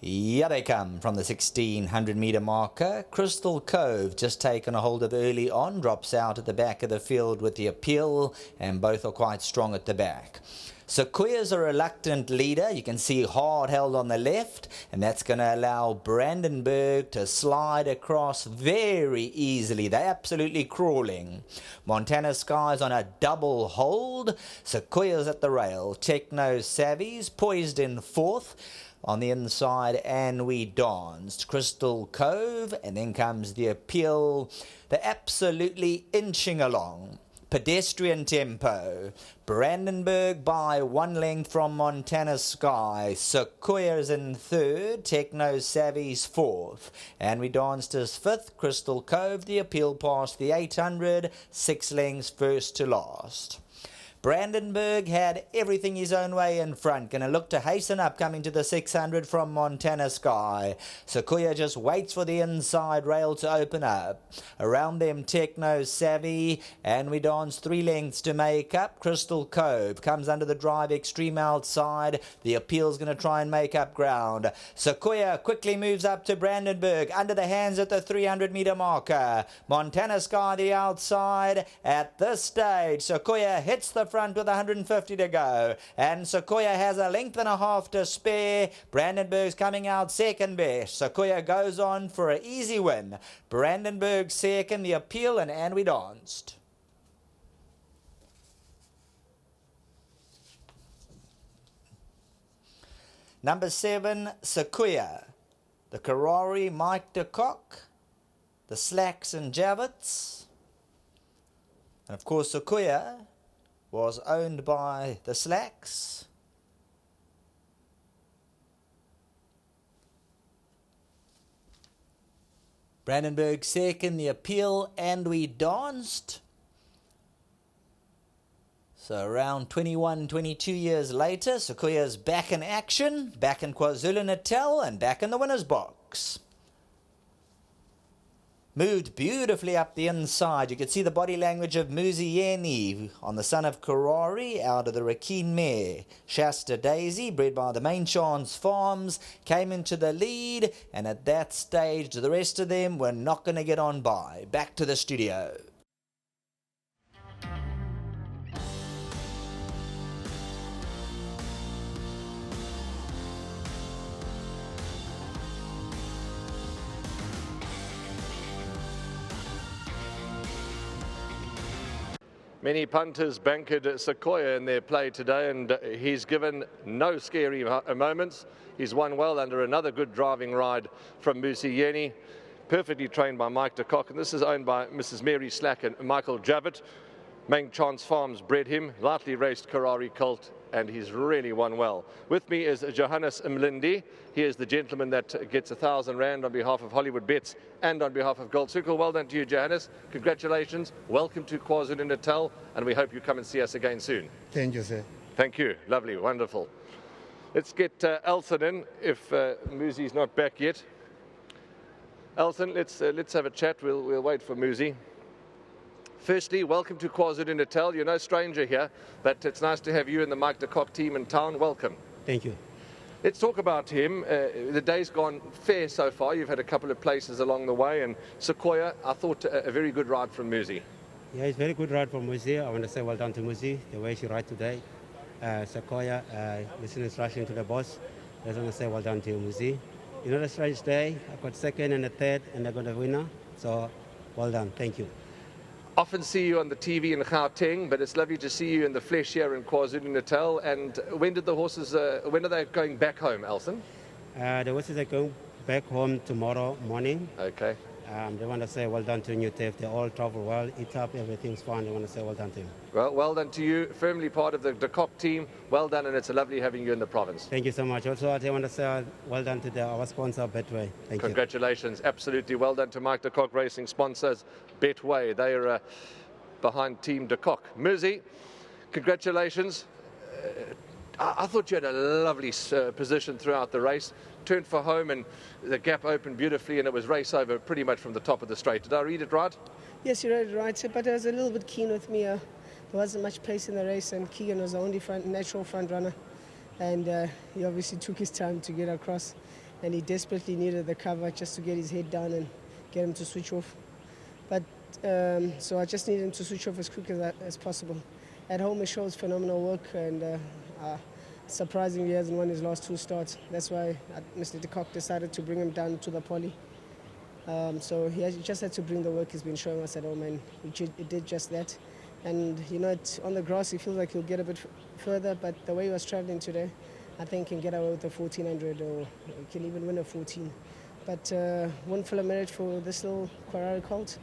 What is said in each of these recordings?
Here they come from the 1600 metre marker. Crystal Cove just taken a hold of early on, drops out at the back of the field with the appeal, and both are quite strong at the back. SEQUOIA is a reluctant leader. You can see hard held on the left, and that's going to allow Brandenburg to slide across very easily. They're absolutely crawling. Montana Sky's on a double hold. SEQUOIA's at the rail. Techno Savvy's poised in fourth. On the inside, and we danced. Crystal Cove, and then comes the appeal. They're absolutely inching along. Pedestrian tempo. Brandenburg by 1 length from Montana Sky. SEQUOIA's in third. Techno Savvy's fourth. And we danced as fifth. Crystal Cove, the appeal past the 800. 6 lengths first to last. Brandenburg had everything his own way in front. Going to look to hasten up coming to the 600 from Montana Sky. SEQUOIA just waits for the inside rail to open up. Around them Techno Savvy, and we dance 3 lengths to make up. Crystal Cove comes under the drive extreme outside. The appeal's going to try and make up ground. SEQUOIA quickly moves up to Brandenburg under the hands at the 300 metre marker. Montana Sky the outside. At this stage SEQUOIA hits the front with 150 to go, and SEQUOIA has a length and a half to spare. Brandenburg's coming out second best. SEQUOIA goes on for an easy win. Brandenburg second, the appeal, and we danced. Number 7, SEQUOIA. The Karari, Mike de Kock. The Slacks and Javits. And of course SEQUOIA was owned by the Slacks. Brandenburg second, the appeal, and we danced. So around 21, 22 years later, SEQUOIA's back in action, back in KwaZulu-Natal, and back in the winner's box. Moved beautifully up the inside. You could see the body language of Muzieni on the son of Karari out of the Rakeen mare. Shasta Daisy, bred by the Main Chance Farms, came into the lead, and at that stage the rest of them were not going to get on by. Back to the studio. Many punters bankered SEQUOIA in their play today, and he's given no scary moments. He's won well under another good driving ride from Muzieni, perfectly trained by Mike de Kock, and this is owned by Mrs. Mary Slack and Michael Javit. Main Chance Farms bred him, lightly raced Karari colt, and he's really won well. With me is Johannes Mlindi. He is the gentleman that gets 1,000 Rand on behalf of Hollywoodbets and on behalf of Gold Circle. Well done to you, Johannes. Congratulations. Welcome to KwaZulu-Natal, and we hope you come and see us again soon. Thank you, sir. Thank you. Lovely. Wonderful. Let's get Elton in, if Muzi's not back yet. Elton, let's have a chat. We'll wait for Muzi. Firstly, welcome to KwaZulu-Natal. You're no stranger here, but it's nice to have you and the Mike de Kock team in town. Welcome. Thank you. Let's talk about him. The day's gone fair so far. You've had a couple of places along the way, and SEQUOIA, I thought a very good ride from Muzi. Yeah, it's a very good ride from Muzi. I want to say well done to Muzi, the way she ride today. SEQUOIA, listeners rushing to the boss. I just want to say well done to Muzi. You know, the strange day, I got second and a third, and I got a winner. So, well done. Thank you. Often see you on the TV in Gauteng, but it's lovely to see you in the flesh here in KwaZulu-Natal. And when did the horses, when are they going back home, Elson? The horses are going back home tomorrow morning. Okay. They want to say well done to New Tef. They all travel well, eat up, everything's fine. They want to say well done to him. Well done to you. Firmly part of the de Kock team. Well done, and it's lovely having you in the province. Thank you so much. Also, I want to say well done to our sponsor, Betway. Thank you. Congratulations. Absolutely. Well done to Mike de Kock Racing sponsors, Betway. They are behind Team de Kock. Muzi, congratulations. I thought you had a lovely position throughout the race. Turned for home and the gap opened beautifully, and it was race over pretty much from the top of the straight. Did I read it right? Yes, you read it right, but I was a little bit keen with me. There wasn't much pace in the race, and Keegan was the only natural front runner. And he obviously took his time to get across. and he desperately needed the cover just to get his head down and get him to switch off. But so I just need him to switch off as quick as possible. At home, he shows phenomenal work, and surprisingly, he hasn't won his last 2 starts. That's why Mr. de Kock decided to bring him down to the poly. So he just had to bring the work he's been showing us at home, and he did just that. And you know, on the grass, he feels like he'll get a bit further, but the way he was traveling today, I think he can get away with a 1400, or he can even win a 14. But one full of merit for this little Quarari colt.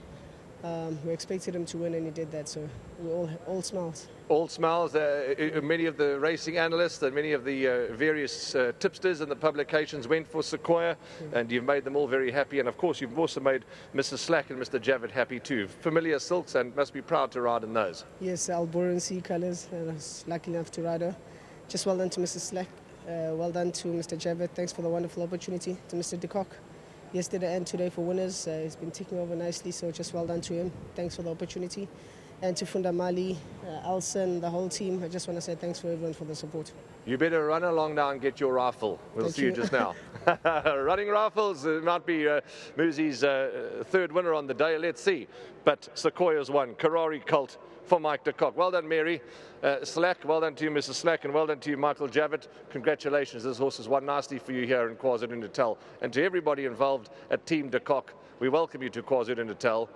We expected him to win, and he did that, so we're all smiles. All smiles. Many of the racing analysts and many of the various tipsters and the publications went for Sequoia, and you've made them all very happy. And of course, you've also made Mr. Slack and Mr. Javid happy too. Familiar silks, and must be proud to ride in those. Yes, Alboran Sea colours. I was lucky enough to ride her. Just well done to Mr. Slack. Well done to Mr. Javid. Thanks for the wonderful opportunity. To Mr. de Kock, yesterday and today for winners. He's been taking over nicely, so just well done to him. Thanks for the opportunity. And to Funda Mali, Alson, the whole team, I just want to say thanks for everyone for the support. You better run along now and get your rifle. We'll see you just now. Running rifles, might be Muzi's 3rd winner on the day. Let's see. But Sequoia's won. Karari Colt for Mike de Kock. Well done, Mary. Slack, well done to you, Mrs. Slack, and well done to you, Michael Javid. Congratulations. This horse has won nicely for you here in KwaZulu-Natal. And to everybody involved at Team de Kock, we welcome you to KwaZulu-Natal.